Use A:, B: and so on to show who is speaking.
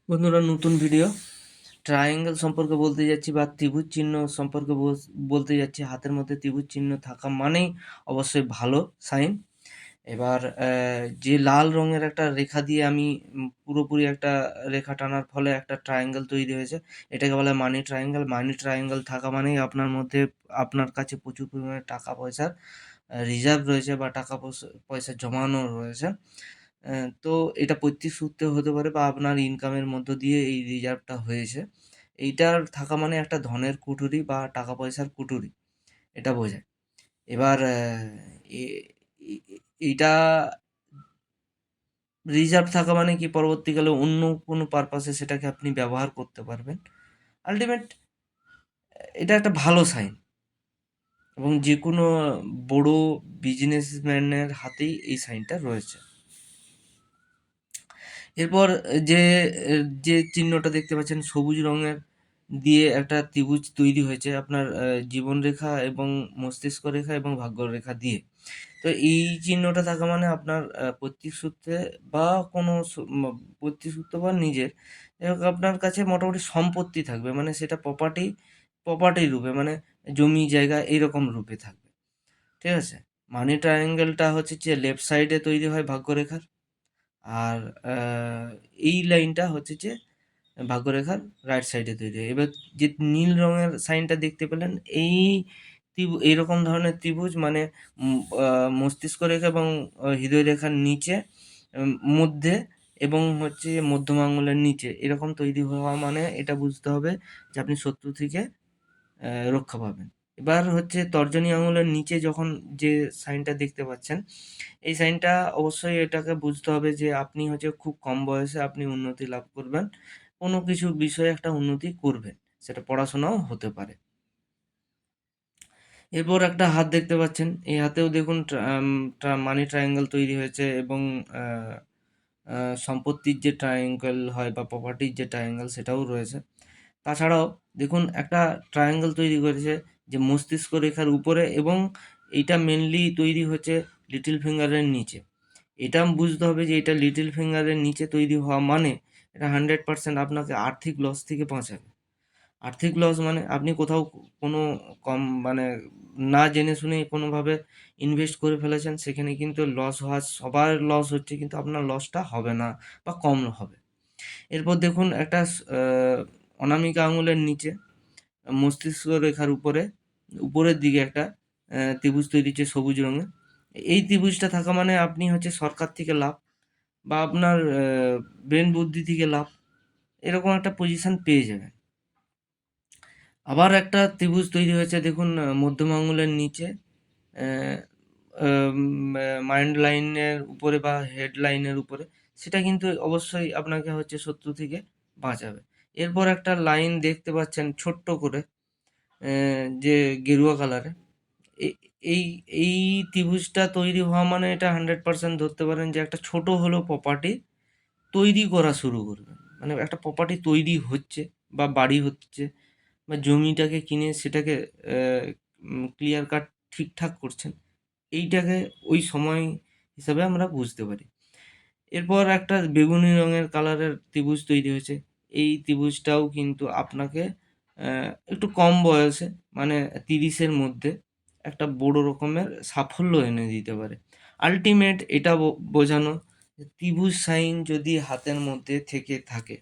A: বন্ধুরা, নতুন video triangle সম্পর্কে বলতে যাচ্ছি বা ত্রিভুজ চিহ্ন সম্পর্কে বলতে যাচ্ছি। হাতের মধ্যে ত্রিভুজ চিহ্ন থাকা মানেই অবশ্যই ভালো সাইন। এবার যে লাল রঙের একটা রেখা দিয়ে আমি পুরোপুরি একটা রেখা টানার ফলে একটা ট্রায়াঙ্গেল তৈরি হয়েছে, এটাকে বলা হয় মানি ট্রায়াঙ্গেল। মানি ট্রায়াঙ্গেল থাকা মানেই আপনার মধ্যে, আপনার কাছে প্রচুর পরিমাণে টাকা পয়সার রিজার্ভ রয়েছে বা টাকা পয়সা জমানো রয়েছে। তো এটা প্রত্যেক সূত্রে হতে পারে বা আপনার ইনকামের মধ্য দিয়ে এই রিজার্ভটা হয়েছে। এইটার থাকা মানে একটা ধনের কুঠুরি বা টাকা পয়সার কুঠুরি, এটা বোঝায়। এবার এ এ এ এইটা রিজার্ভ থাকা মানে কি, পরবর্তীকালে অন্য কোনো পারপাসে সেটাকে আপনি ব্যবহার করতে পারবেন। আল্টিমেট এটা একটা ভালো সাইন এবং যেকোনো বড় বিজনেসম্যানের হাতেই এই সাইনটা রয়েছে। এরপর যে যে চিহ্নটা দেখতে পাচ্ছেন সবুজ রঙের দিয়ে একটা ত্রিভুজ তৈরি হয়েছে আপনার জীবন রেখা এবং মস্তিষ্ক রেখা এবং ভাগ্য রেখা দিয়ে। তো এই চিহ্নটা থাকা মানে আপনার পৈতৃক সূত্রে বা কোনো পৈতৃক সূত্র বা নিজের আপনার কাছে মোটামুটি সম্পত্তি থাকবে, মানে সেটা প্রপার্টি রূপে, মানে জমি জায়গা এইরকম রূপে থাকবে। ঠিক আছে? মানি ট্রায়াঙ্গেলটা হচ্ছে যে লেফট সাইডে তৈরি হয় ভাগ্যরেখার, আর এই লাইনটা হচ্ছে যে ভাগ্যরেখার রাইট সাইডে তৈরি হয়। এবার যে নীল রঙের সাইনটা দেখতে পেলেন, এই এইরকম ধরনের ত্রিভুজ মানে উম আ মস্তিষ্ক রেখা এবং হৃদয় রেখার নিচে, মধ্যে এবং হচ্ছে মধ্যম আঙুলের নিচে এরকম তৈরি হওয়া মানে এটা বুঝতে হবে যে আপনি শত্রু থেকে রক্ষা পাবেন। এবার হচ্ছে তর্জনী আঙুলের নিচে যখন যে সাইনটা দেখতে পাচ্ছেন, এই সাইনটা অবশ্যই এটাকে বুঝতে হবে যে আপনি হচ্ছে খুব কম বয়সে আপনি উন্নতি লাভ করবেন। কোনো কিছু বিষয়ে একটা উন্নতি করবেন। সেটা পড়াশোনাও হতে পারে। এরপর একটা হাত দেখতে পাচ্ছেন। এই হাতেও দেখুন মানি ট্রায়াঙ্গেল তৈরি হয়েছে এবং আ আ সম্পত্তির যে ট্রায়াঙ্গেল হয় বা প্রপার্টির যে ট্রায়াঙ্গেল সেটাও রয়েছে। তাছাড়াও দেখুন একটা ট্রায়াঙ্গেল তৈরি করেছে যে মস্তিষ্ক রেখার উপরে, এবং এইটা মেইনলি তৈরি হচ্ছে লিটল ফিঙ্গারের নিচে। এটা বুঝতে হবে যে এটা লিটল ফিঙ্গারের নিচে তৈরি হওয়া মানে এটা 100% আপনাকে আর্থিক লস থেকে বাঁচাবে। আর্থিক লস মানে আপনি কোথাও কোনো মানে না জেনে শুনেই কোনোভাবে ইনভেস্ট করে ফেলেছেন, সেখানে কিন্তু লস হওয়ার, সবার লস হচ্ছে কিন্তু আপনার লসটা হবে না বা কম হবে। এরপর দেখুন একটা অনামিকা আঙুলের নিচে মস্তিষ্ক রেখার উপরে, উপরের দিকে একটা ত্রিভুজ তৈরি হচ্ছে সবুজ রঙের। এই ত্রিভুজটা থাকা মানে আপনি হচ্ছে সরকার থেকে লাভ বা আপনার ব্রেন বুদ্ধি থেকে লাভ, এরকম একটা পজিশন পেয়ে যাবেন। আবার একটা ত্রিভুজ তৈরি হয়েছে দেখুন মধ্যম আঙুলের নিচে, অ্যা আম মাইন্ড লাইনের উপরে বা হেড লাইনের উপরে। সেটা কিন্তু অবশ্যই আপনাকে হচ্ছে শত্রু থেকে বাঁচাবে। এরপর একটা লাইন দেখতে পাচ্ছেন ছোট্ট করে, যে গেরুয়া কালারের। এ এই এই ত্রিভুজটা তৈরি হওয়া মানে এটা 100% ধরতে পারেন যে একটা ছোট হলেও প্রপার্টি তৈরি করা শুরু করবেন। মানে একটা প্রপার্টি তৈরি হচ্ছে বা বাড়ি হচ্ছে বা জমিটাকে কিনে সেটাকে ক্লিয়ার কাট ঠিকঠাক করছেন। এইটাকে ওই সময় হিসাবে আমরা বুঝতে পারি। এরপর একটা বেগুনি রঙের কালারের ত্রিভুজ তৈরি হয়েছে। এই ত্রিভুজটাও কিন্তু আপনাকে একটু কম বয়সে, মানে ৩০ এর মধ্যে একটা বড় রকমের সাফল্য এনে দিতে পারে। আল্টিমেট এটা বোঝানো যে ত্রিভুজ সাইন যদি হাতের মধ্যে থেকে থাকে,